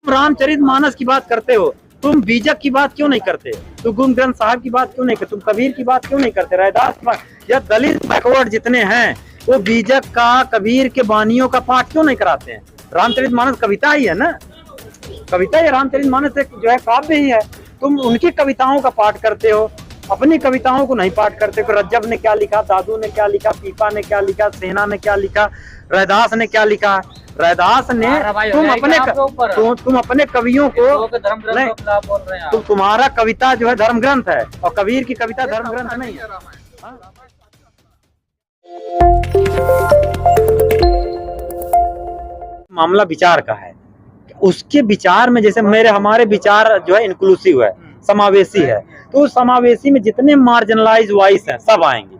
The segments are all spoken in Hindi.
रामचरितमानस की बात करते हो, तुम बीजक की बात क्यों नहीं करते? तुम गुरु ग्रंथ साहब की बात क्यों नहीं करते? तुम कबीर की बात क्यों नहीं करते? रैदास की बात, या दलित बैकवर्ड जितने हैं वो बीजक का, कबीर के बानियों का पाठ क्यों नहीं कराते हैं? रामचरितमानस कविता ही है ना, कविता या रामचरितमानस एक जो है काव्य ही है। तुम उनकी कविताओं का पाठ करते हो, अपनी कविताओं को नहीं पाठ करते। रज्जब ने क्या लिखा, दादू ने क्या लिखा, पीपा ने क्या लिखा, सेना ने क्या लिखा, रैदास ने क्या लिखा? रैदास ने तुम अपने कवियों को नहीं, तुम्हारा कविता जो है धर्म ग्रंथ है और कबीर की कविता धर्म ग्रंथ नहीं है। मामला विचार का है, उसके विचार में जैसे हमारे विचार जो है इंक्लूसिव है, समावेशी है, तो समावेशी में जितने मार्जिनलाइज वॉइस हैं सब आएंगे।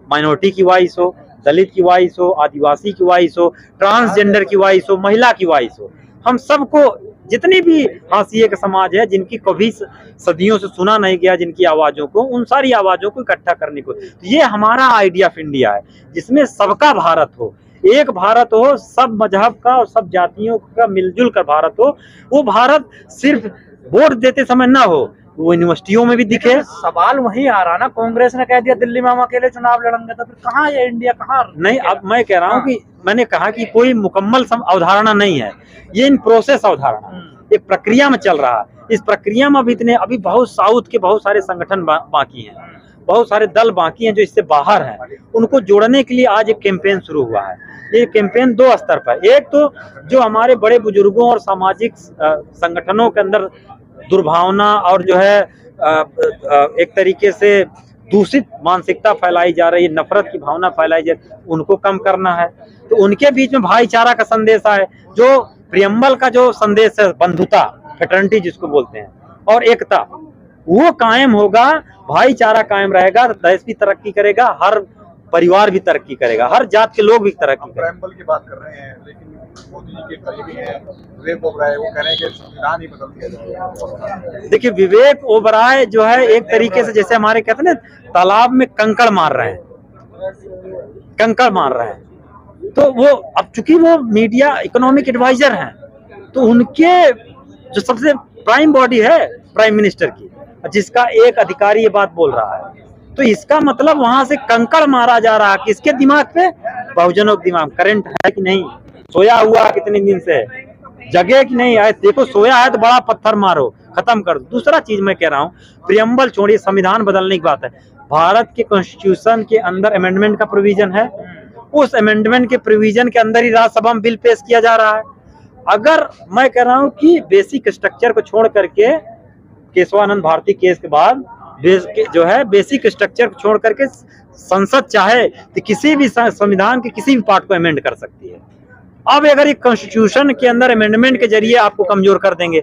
माइनॉरिटी की वॉइस हो, दलित की वॉइस हो, आदिवासी की वॉइस हो, ट्रांसजेंडर की वॉइस हो, महिला की वॉइस हो, हम सबको, जितनी भी हाशिए का समाज है जिनकी कभी सदियों से सुना नहीं गया जिनकी आवाजों को, उन सारी आवाजों को इकट्ठा करने को, ये हमारा आइडिया ऑफ इंडिया है जिसमें सबका भारत हो, एक भारत हो, सब मजहब का और सब जातियों का मिलजुल कर भारत हो। वो भारत सिर्फ वोट देते समय ना हो, वो यूनिवर्सिटियों में भी दिखे। सवाल वही आ रहा ना, कांग्रेस ने कह दिया दिल्ली में हम अकेले चुनाव लड़ेंगे, तो फिर कहाँ ये इंडिया, कहाँ नहीं? अब मैं कह रहा हूँ कि मैंने कहा कि कोई मुकम्मल अवधारणा नहीं है, ये इन प्रोसेस अवधारणा, एक प्रक्रिया में चल रहा है। इस प्रक्रिया में अभी बहुत साउथ के बहुत सारे संगठन बाकी हैं, बहुत सारे दल बाकी हैं जो इससे बाहर हैं, उनको जोड़ने के लिए आज एक कैंपेन शुरू हुआ है। ये कैंपेन दो स्तर पर, एक तो जो हमारे बड़े बुजुर्गों और सामाजिक संगठनों के अंदर दुर्भावना और जो है एक तरीके से दूषित मानसिकता फैलाई जा रही है, नफरत की भावना फैलाई जा रही है, उनको कम करना है। तो उनके बीच में भाईचारा का संदेश आए, जो प्रियम्बल का जो संदेश है, बंधुता, फ्रेटर्निटी जिसको बोलते हैं, और एकता, वो कायम होगा, भाईचारा कायम रहेगा, देश भी तरक्की करेगा, हर परिवार भी तरक्की करेगा, हर जात के लोग भी तरक्की करेंगे। प्रियम्बल की बात कर रहे हैं, लेकिन मोदी जी के करीबी हैं विवेक ओबराय, वो कह रहे हैं कि संविधान ही बदल दिया जाए। देखिए, विवेक ओबराय जो है एक तरीके से जैसे हमारे कहते हैं ना, तालाब में कंकड़ मार रहे हैं, कंकड़ मार रहे हैं। तो वो अब चूंकि वो मीडिया इकोनॉमिक एडवाइजर हैं, तो उनके जो सबसे प्राइम बॉडी है प्राइम मिनिस्टर की, जिसका एक अधिकारी ये बात बोल रहा है, तो इसका मतलब वहां से कंकड़ मारा जा रहा है। किसके दिमाग पे? बहुजनों के दिमाग। करंट है कि नहीं? सोया हुआ कितने दिन से, जगे कि नहीं? आए देखो, सोया है तो बड़ा पत्थर मारो, खत्म कर दो। दूसरा चीज मैं कह रहा हूँ, प्रियम्बल छोड़िए, संविधान बदलने की बात है। भारत के कॉन्स्टिट्यूशन के अंदर अमेंडमेंट का प्रोविजन है, उस अमेंडमेंट के प्रोविजन के अंदर ही राज्यसभा में बिल पेश किया जा रहा है। अगर मैं कह रहा हूँ कि बेसिक स्ट्रक्चर को छोड़ करके, केशवानंद भारती केस के बाद जो है बेसिक स्ट्रक्चर को छोड़ करके संसद चाहे तो किसी भी संविधान के किसी भी पार्ट को अमेंड कर सकती है। अब अगर एक कॉन्स्टिट्यूशन के अंदर अमेंडमेंट के जरिए आपको कमजोर कर देंगे,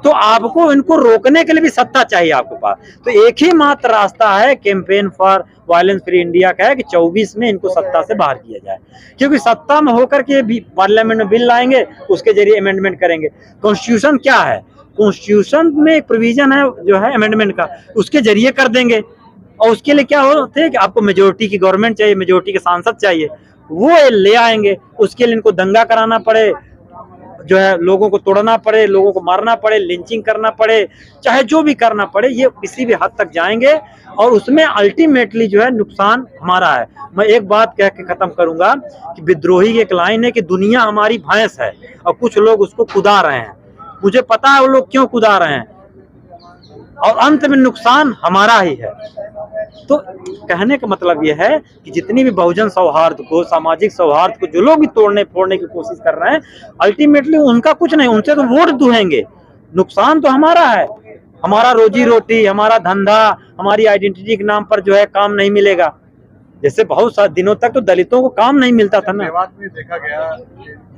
तो आपको इनको रोकने के लिए भी सत्ता चाहिए आपके पास। तो एक ही मात्र रास्ता है campaign for violence free India का, है कि 24 में इनको सत्ता से बाहर किया जाए, क्योंकि सत्ता में होकर के भी पार्लियामेंट में बिल लाएंगे, उसके जरिए अमेंडमेंट करेंगे। कॉन्स्टिट्यूशन क्या है? कॉन्स्टिट्यूशन में एक प्रोविजन है जो है अमेंडमेंट का, उसके जरिए कर देंगे। और उसके लिए क्या होते हैं कि आपको मेजोरिटी की गवर्नमेंट चाहिए, मेजोरिटी के सांसद चाहिए, वो ले आएंगे। उसके लिए इनको दंगा कराना पड़े, जो है लोगों को तोड़ना पड़े, लोगों को मारना पड़े, लिंचिंग करना पड़े, चाहे जो भी करना पड़े, ये किसी भी हद तक जाएंगे और उसमें अल्टीमेटली जो है नुकसान हमारा है। मैं एक बात कह के खत्म करूंगा कि विद्रोही की एक लाइन है कि दुनिया हमारी भैंस है और कुछ लोग उसको कुदा रहे हैं। मुझे पता है वो लोग क्यों कुदा रहे हैं, और अंत में नुकसान हमारा ही है। तो कहने का मतलब यह है कि जितनी भी बहुजन सौहार्द को, सामाजिक सौहार्द को जो लोग भी तोड़ने फोड़ने की कोशिश कर रहे हैं, अल्टीमेटली उनका कुछ नहीं, उनसे तो वोट दुहेंगे, नुकसान तो हमारा है। हमारा रोजी रोटी, हमारा धंधा, हमारी आइडेंटिटी के नाम पर जो है काम नहीं मिलेगा। जैसे बहुत सारे दिनों तक तो दलितों को काम नहीं मिलता था ना। मेवात में देखा गया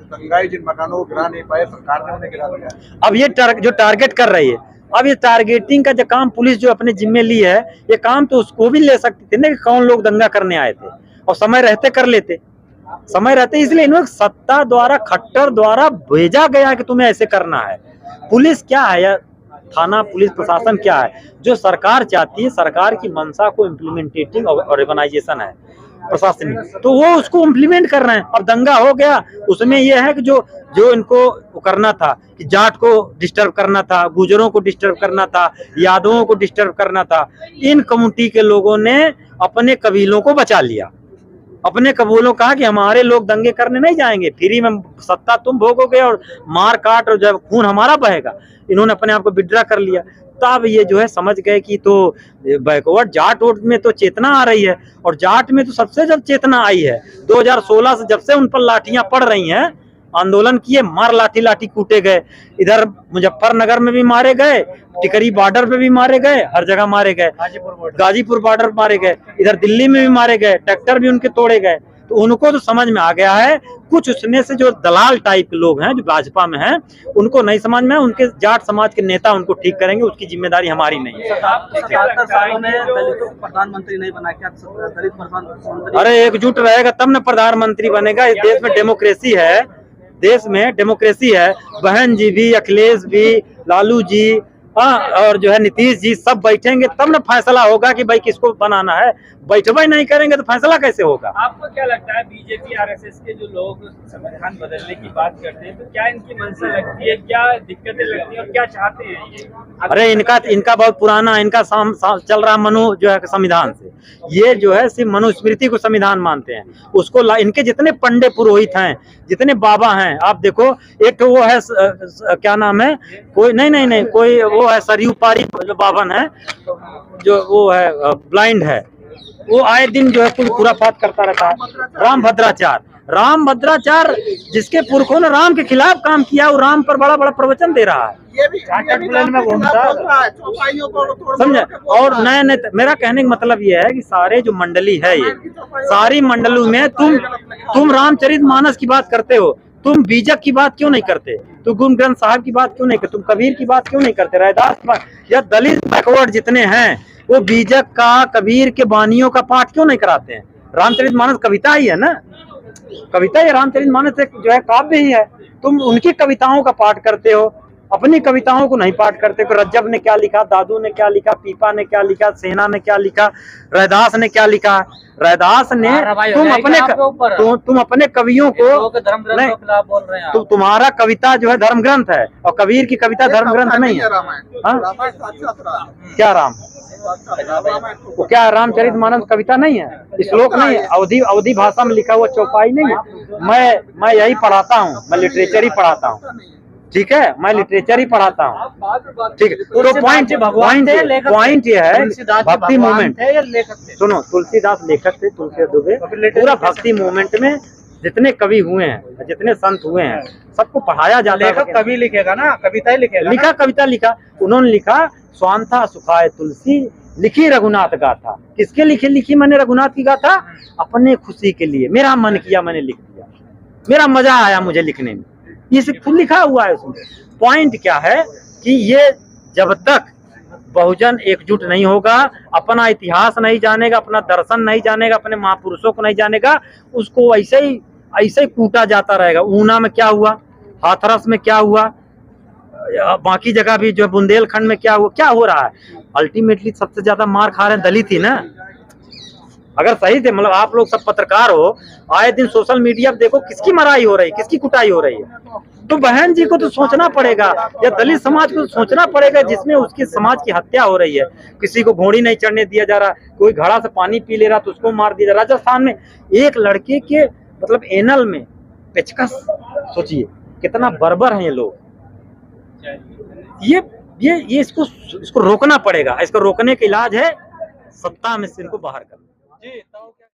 दंगाई जिन मकानों को गिरा नहीं पाए, सरकार ने उन्हें गिरा दिया। अब ये जो टारगेट कर रही है, अब ये टारगेटिंग का जो काम पुलिस जो अपने जिम्मे ली है, ये काम तो उसको भी ले सकती थी ना कि कौन लोग दंगा करने आए थे, और समय रहते कर लेते, समय रहते। इसलिए इन्होंने सत्ता द्वारा, खट्टर द्वारा भेजा गया कि तुम्हें ऐसे करना है। पुलिस क्या है या थाना पुलिस प्रशासन क्या है? जो सरकार चाहती है, सरकार की मंशा को इम्प्लीमेंटेटिंग ऑर्गेनाइजेशन है, प्रशासनिक, तो वो उसको इम्प्लीमेंट कर रहे हैं। अब दंगा हो गया, उसमें ये है कि जो जो इनको करना था कि जाट को डिस्टर्ब करना था, गुजरों को डिस्टर्ब करना था, यादवों को डिस्टर्ब करना था, इन कम्युनिटी के लोगों ने अपने कबीलों को बचा लिया। अपने कबूलों कहा कि हमारे लोग दंगे करने नहीं जाएंगे, फ्री में सत्ता तुम भोगोगे और मार काट और जब खून हमारा बहेगा। इन्होंने अपने आप को विड्रा कर लिया। तब ये जो है समझ गए कि तो बैकवर्ड जाट वोट में तो चेतना आ रही है, और जाट में तो सबसे जब चेतना आई है 2016 से, जब से उन पर लाठियां पड़ रही हैं, आंदोलन किए, मार लाठी लाठी कूटे गए। इधर मुजफ्फरनगर में भी मारे गए, टिकरी बॉर्डर पे भी मारे गए, हर जगह मारे गए, गाजीपुर बॉर्डर पर मारे गए, इधर दिल्ली में भी मारे गए, ट्रैक्टर भी उनके तोड़े गए। तो उनको तो समझ में आ गया है। कुछ उसमें से जो दलाल टाइप के लोग हैं जो भाजपा में हैं, उनको नहीं समझ में है, उनके जाट समाज के नेता उनको ठीक करेंगे, उसकी जिम्मेदारी हमारी नहीं है। 77 सालों में दलितों को प्रधानमंत्री नहीं बना, क्या दलित प्रधानमंत्री? अरे एकजुट रहेगा तब न प्रधानमंत्री बनेगा। इस देश में डेमोक्रेसी है, देश में डेमोक्रेसी है। बहन जी भी, अखिलेश भी, लालू जी, हाँ, और जो है नीतीश जी, सब बैठेंगे तब ना फैसला होगा कि भाई किसको बनाना है। बैठबा ही नहीं करेंगे तो फैसला कैसे होगा? आपको क्या लगता है बीजेपी आरएसएस के जो लोग संविधान बदलने की बात करते हैं, तो क्या इनकी मंशा लगती है, क्या दिक्कतें लगती है और क्या चाहते हैं ये? अरे इनका बहुत पुराना, इनका चल रहा मनु जो है संविधान से, ये जो है सिर्फ मनुस्मृति को संविधान मानते हैं। उसको इनके जितने पंडे पुरोहित हैं, जितने बाबा हैं, आप देखो, एक तो वो है क्या नाम है, कोई नहीं कोई वो है सरयू पारी जो बावन है, जो वो है ब्लाइंड है, वो आए दिन जो है कुछ खुराफात करता रहता है। राम भद्राचार्य जिसके पुरखों ने राम के खिलाफ काम किया, वो राम पर बड़ा बड़ा प्रवचन दे रहा है, समझे। और नए मेरा कहने का मतलब ये है कि सारे जो मंडली है, ये सारी मंडलों में तुम रामचरितमानस की बात करते हो, तुम बीजक की बात क्यों नहीं करते, तुम गुरु ग्रंथ साहब की बात क्यों नहीं करते, तुम कबीर की बात क्यों नहीं करते, रैदास या दलित बैकवर्ड जितने हैं वो बीजक का, कबीर के बानियों का पाठ क्यों नहीं कराते हैं? रामचरितमानस कविता ही है ना, कविता या रामचरितमानस एक जो है काव्य ही है। तुम उनकी कविताओं का पाठ करते हो, अपनी कविताओं को नहीं पाठ करते। रज्जब ने क्या लिखा, दादू ने क्या लिखा, पीपा ने क्या लिखा, सेना ने क्या लिखा, रैदास ने क्या लिखा। रैदास ने तुम अपने कवियों को नहीं, तुम्हारा कविता जो है धर्म ग्रंथ है, और कबीर की कविता धर्म ग्रंथ नहीं है। क्या राम, वो क्या रामचरितमानस कविता नहीं है, श्लोक नहीं है, अवधि भाषा में लिखा हुआ चौपाई नहीं है। मैं यही पढ़ाता हूँ, मैं लिटरेचर ही पढ़ाता हूँ, ठीक है, मैं लिटरेचर ही पढ़ाता हूँ, ठीक है। तो पॉइंट ये है, भक्ति मूवमेंट, सुनो, तुलसीदास लेखक थे, तुलसी दुबे, पूरा भक्ति मूवमेंट में जितने कवि हुए हैं, जितने संत हुए हैं, सबको पढ़ाया जाता है। लेखक कवि लिखेगा ना, कविता ही लिखेगा, लिखा कविता लिखा, उन्होंने लिखा स्वांथा सुखाए तुलसी, लिखी रघुनाथ गाथा। किसके लिखी मैंने रघुनाथ की गाथा? अपने खुशी के लिए, मेरा मन किया मैंने लिख दिया, मेरा मजा आया मुझे लिखने में, ये सब खुद लिखा हुआ है उसमें। पॉइंट क्या है कि ये जब तक बहुजन एकजुट नहीं होगा, अपना इतिहास नहीं जानेगा, अपना दर्शन नहीं जानेगा, अपने महापुरुषों को नहीं जानेगा, उसको ऐसे ही कूटा जाता रहेगा। ऊना में क्या हुआ, हाथरस में क्या हुआ, बाकी जगह भी जो बुंदेलखंड में क्या हुआ, क्या हो रहा है। अल्टीमेटली सबसे ज्यादा मार खा रहे हैं दलित ही ना। अगर सही से, मतलब आप लोग सब पत्रकार हो, आए दिन सोशल मीडिया पे देखो किसकी मराई हो रही है, किसकी कुटाई हो रही है। तो बहन जी को तो सोचना पड़ेगा, या दलित समाज को तो सोचना पड़ेगा, जिसमें उसकी समाज की हत्या हो रही है। किसी को घोड़ी नहीं चढ़ने दिया जा रहा, कोई घड़ा से पानी पी ले रहा तो उसको मार दिया जा रहा। राजस्थान में एक लड़के के मतलब एनल में पेचकस, सोचिए कितना बर्बर है ये लोग। ये इसको रोकना पड़ेगा। इसको रोकने का इलाज है सत्ता में से इनको बाहर करना।